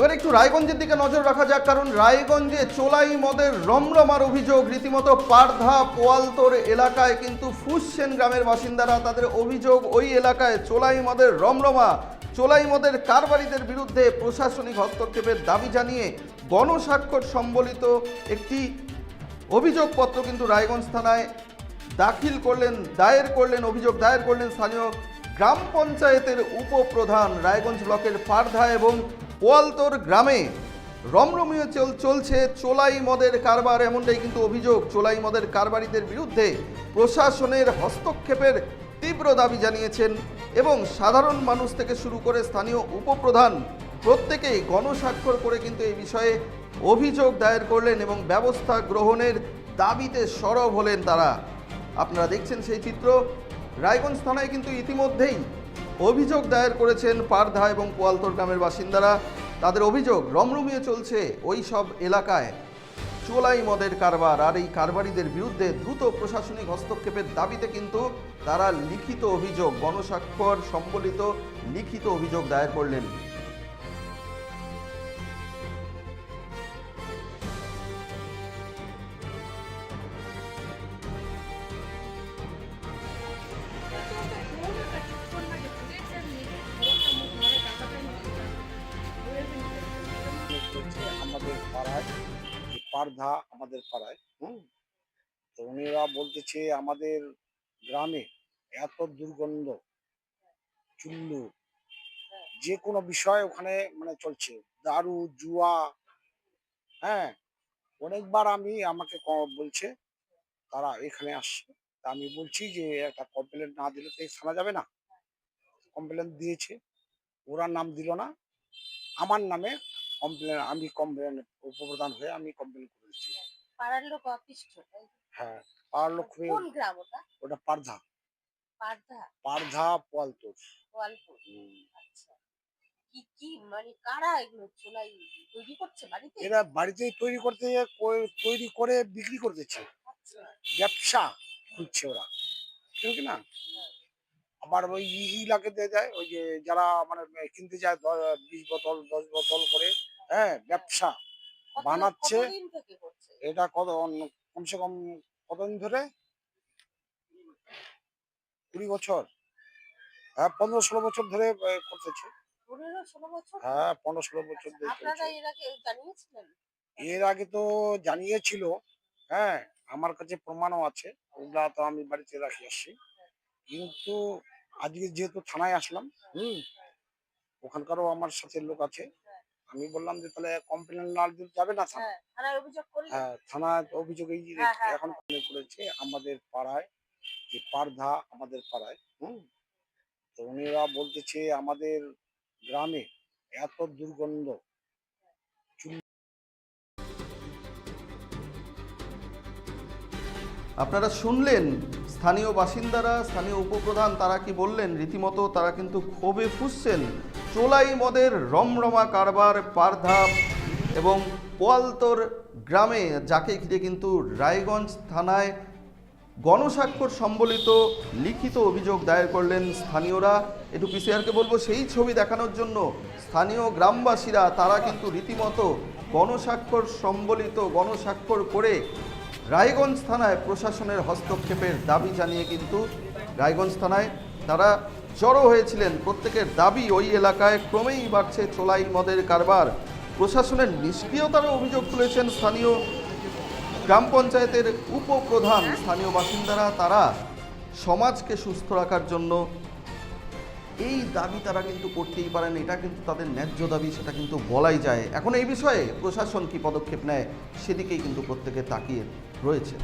এবার একটু রায়গঞ্জের দিকে নজর রাখা যাক, কারণ রায়গঞ্জে চোলাই মদের রমরমার অভিযোগ। রীতিমতো পারধা পোয়ালতোর এলাকায় কিন্তু ফুসছেন গ্রামের বাসিন্দারা। তাদের অভিযোগ, ওই এলাকায় চোলাই মদের রমরমা। চোলাই মদের কারবারিদের বিরুদ্ধে প্রশাসনিক হস্তক্ষেপের দাবি জানিয়ে গণস্বাক্ষর সম্বলিত একটি অভিযোগপত্র কিন্তু রায়গঞ্জ থানায় অভিযোগ দায়ের করলেন স্থানীয় গ্রাম পঞ্চায়েতের উপপ্রধান। রায়গঞ্জ ব্লকের পারধা এবং পোয়ালতোর গ্রামে রমরমিয়ে চলছে চোলাই মদের কারবার, এমনটাই কিন্তু অভিযোগ। চোলাই মদের কারবারিদের বিরুদ্ধে প্রশাসনের হস্তক্ষেপের তীব্র দাবি জানিয়েছেন এবং সাধারণ মানুষ থেকে শুরু করে স্থানীয় উপপ্রধান প্রত্যেকেই গণস্বাক্ষর করে কিন্তু এই বিষয়ে অভিযোগ দায়ের করলেন এবং ব্যবস্থা গ্রহণের দাবিতে সরব হলেন তারা। আপনারা দেখছেন সেই চিত্র। রায়গঞ্জ থানায় কিন্তু ইতিমধ্যেই অভিযোগ দায়ের করেছেন পারধা এবং পোয়ালতোর গ্রামের বাসিন্দারা। তাদের অভিযোগ, রমরমিয়ে চলছে ওই সব এলাকায় চোলাই মদের কারবার, আর এই কারবারিদের বিরুদ্ধে দ্রুত প্রশাসনিক হস্তক্ষেপের দাবিতে কিন্তু তারা লিখিত অভিযোগ, গণস্বাক্ষর সম্বলিত লিখিত অভিযোগ দায়ের করলেন। আমাদের পাড়ায় পারধা আমাদের পাড়ায় তো উনিরা বলতেছে আমাদের গ্রামে এত দুর্গন্ধ, চুল্লু, যে কোনো বিষয় ওখানে মানে চলছে, দারু জুয়া। হ্যাঁ, অনেকবার আমাকে বলছে তারা এখানে আসছে। তা আমি বলছি যে একটা কমপ্লেন না দিলে তো শোনা যাবে না। কমপ্লেন দিয়েছে, ওরা নাম দিল না, আমার নামে কমপ্লেন উপপ্রধান হয়ে আমি কমপ্লেন করেছি। পাড়ার লোক অতিষ্ঠ। হ্যাঁ, পাড়ার লোক হয়ে। কোন গ্রাম ওটা? ওটা পারধা। পারধা পোয়ালতোর। আচ্ছা, কি কি মানে কারা এগুলো চোলাই তৈরি করছে বাড়িতে? এরা বাড়িতেই তৈরি করে বিক্রি করতেছে। আচ্ছা, ব্যবসা খুঁজছে ওরা, ঠিক না? আবার ওই ইলাকে দিয়ে যায়, ওই যে যারা মানে কিনতে যায় 20 বোতল 10 বোতল করে। হ্যাঁ, ব্যবসা বানাচ্ছে। কতদিন থেকে করছে এটা কমসে কম কতদিন ধরে? 20 বছর। হ্যাঁ, 15-16 বছর ধরে করতেছে। 15-16 বছর? হ্যাঁ, 15-16 বছর ধরে আপনারা চলছে। এর আগে জানিয়েছিলেন? এর আগে তো জানিয়েছিল। হ্যাঁ, আমার কাছে প্রমাণও আছে, ওগুলা তো আমি বাড়িতে রাখি আসছি। কিন্তু আজকে যেহেতু থানায় আসলাম, ওখানকারও আমার সাথে লোক আছে, আমি বললাম যে তাহলে কমপ্লেন না দিলে যাবে না থানা। থানায় অভিযোগ করলেন? হ্যাঁ, থানায় অভিযোগ এই যে এখন করেছে আমাদের পাড়ায়, যে পারধা আমাদের পাড়ায়। তো উনিরা বলতেছে আমাদের গ্রামে এত দুর্গন্ধ, আপনারা শুনলেন স্থানীয় বাসিন্দারা, স্থানীয় উপপ্রধান তারা কি বললেন। রীতিমতো তারা কিন্তু ক্ষোভে ফুঁসছেন। চোলাই মদের রমরমা কারবার পারধা এবং পোয়ালতোর গ্রামে, যাকে ঘিরে কিন্তু রায়গঞ্জ থানায় গণস্বাক্ষর সম্বলিত লিখিত অভিযোগ দায়ের করলেন স্থানীয়রা। একটু পিসিআরকে বলবো সেই ছবি দেখানোর জন্য। স্থানীয় গ্রামবাসীরা তারা কিন্তু রীতিমতো গণস্বাক্ষর করে রায়গঞ্জ থানায় প্রশাসনের হস্তক্ষেপের দাবি জানিয়ে কিন্তু রায়গঞ্জ থানায় তারা জড়ো হয়েছিলেন। প্রত্যেকের দাবি, ওই এলাকায় ক্রমেই বাড়ছে চোলাই মদের কারবার। প্রশাসনের নিষ্ক্রিয়তারও অভিযোগ তুলেছেন স্থানীয় গ্রাম পঞ্চায়েতের উপপ্রধান। স্থানীয় বাসিন্দারা তারা সমাজকে সুস্থ রাখার জন্য এই দাবি তারা কিন্তু করতেই পারেন, এটা কিন্তু তাদের ন্যায্য দাবি, সেটা কিন্তু বলাই যায়। এখন এই বিষয়ে প্রশাসন কি পদক্ষেপ নেয় সেদিকেই কিন্তু প্রত্যেকে তাকিয়ে রয়েছে।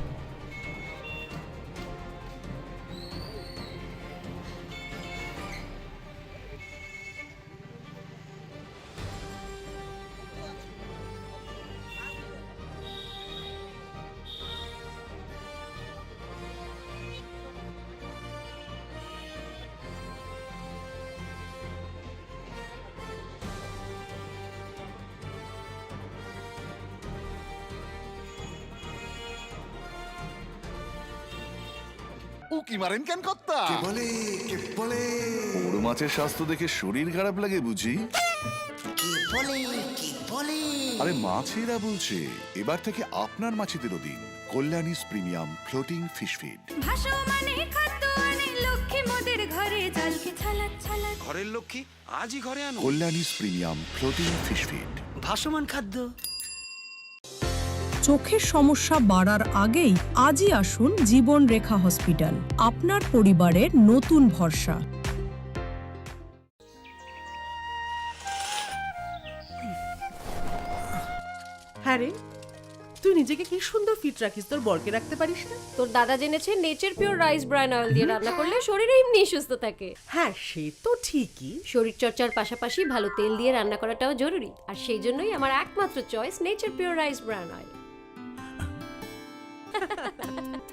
উকি মারেন কেন কর্তা? কে বলে বড় মাছের স্বাস্থ্য দেখে শরীর খারাপ লাগে বুঝি? কে বলে আরে মাছেরা বলছে এবার থেকে আপনার মাছেদেরও দিন কল্যাণীস প্রিমিয়াম ফ্লোটিং ফিশ ফিড। ভাসমানে খাদ্য আনে লক্ষ্মী মোদের ঘরে জলকে ছালাত ছালাত। ঘরের লক্ষ্মী আজই ঘরে আনো। কল্যাণীস প্রিমিয়াম ফ্লোটিং ফিশ ফিড। ভাসমান খাদ্য। চোখের সমস্যা বাড়ার আগেই আজই আসুন জীবন রেখা হসপিটাল, আপনার পরিবারের নতুন ভরসা। হ্যাঁ রে, তুই নিজেকে কি সুন্দর ফিট রাখিস, তোর বরকে রাখতে পারিস না? তোর দাদা জেনেছে Nature Pure rice bran oil দিয়ে রান্না করলে শরীর এমনি সুস্থ থাকে। হ্যাঁ সে তো ঠিকই। শরীর চর্চার পাশাপাশি ভালো তেল দিয়ে রান্না করাটাও জরুরি, আর সেই জন্যই আমার একমাত্র choice nature Pure rice bran oil.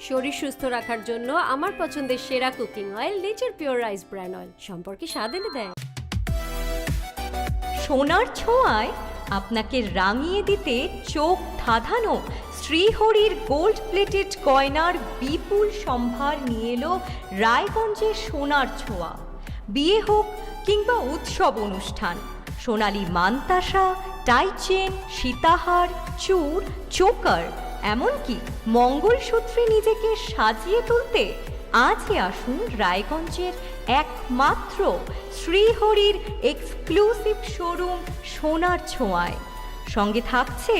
শরীর সুস্থ রাখার জন্য আমার পছন্দের সেরা cooking oil nature Pure rice bran oil, সম্পর্কে স্বাদ এনে দেয়। সোনার ছোঁয়ায় আপনাকে রাঙিয়ে দিতে চোখ ধাঁধানো শ্রীহরির গোল্ড প্লেটেড গয়নার বিপুল সম্ভার নিয়ে এলো রায়গঞ্জের সোনার ছোঁয়া। বিয়ে হোক কিংবা উৎসব অনুষ্ঠান, সোনালী মানতাসা, টাইচেন, সীতাহার, চূড়, চোকার, এমনকি মঙ্গলসূত্রে নিজেকে সাজিয়ে তুলতে আজই আসুন রায়গঞ্জের একমাত্র শ্রীহরির এক্সক্লুসিভ শোরুম সোনার ছোঁয়ায়। সঙ্গে থাকছে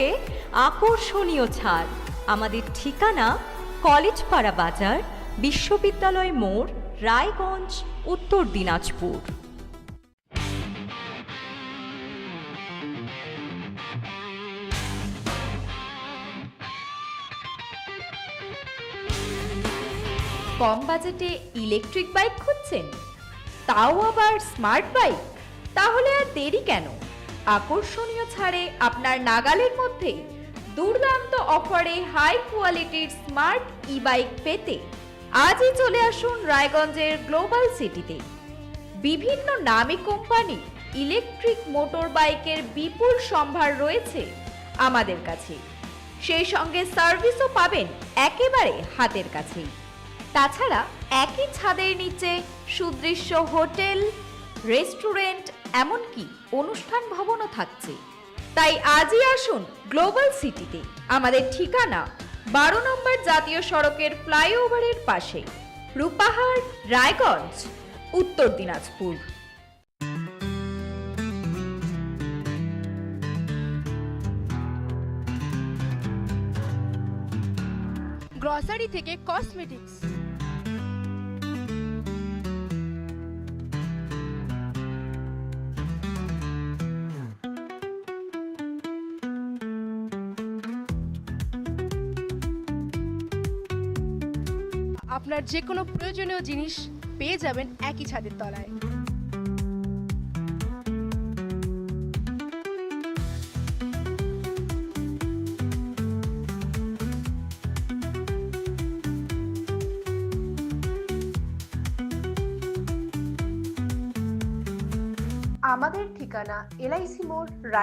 আকর্ষণীয় ছাড়। আমাদের ঠিকানা কলেজপাড়া বাজার, বিশ্ববিদ্যালয় মোড়, রায়গঞ্জ, উত্তর দিনাজপুর। কম বাজেটে ইলেকট্রিক বাইক খুঁজছেন, তাও আবার স্মার্ট বাইক? তাহলে আর দেরি কেন? আকর্ষণীয় ছাড়ে আপনার নাগালের মধ্যেই দুর্দান্ত অফারে হাই কোয়ালিটির স্মার্ট ই বাইক পেতে আজই চলে আসুন রায়গঞ্জের গ্লোবাল সিটিতে। বিভিন্ন নামী কোম্পানি ইলেকট্রিক মোটর বাইকের বিপুল সম্ভার রয়েছে আমাদের কাছে, সেই সঙ্গে সার্ভিসও পাবেন একেবারে হাতের কাছেই। তাছাড়া একই ছাদের নিচে সুদৃশ্য হোটেল, রেস্টুরেন্ট, এমনকি অনুষ্ঠান ভবনও থাকছে। তাই আজই আসুন গ্লোবাল সিটিতে। আমাদের ঠিকানা 12 নম্বর জাতীয় সড়কের ফ্লাইওভারের পাশে, রূপাহার, রায়গঞ্জ, উত্তর দিনাজপুর। গ্রসারি থেকে কসমেটিক্স, আপনার যে কোনো প্রয়োজনীয় জিনিস পেয়ে যাবেন একই ছাদের তলায়। আমাদের ঠিকানা LIC মোড়, রায়।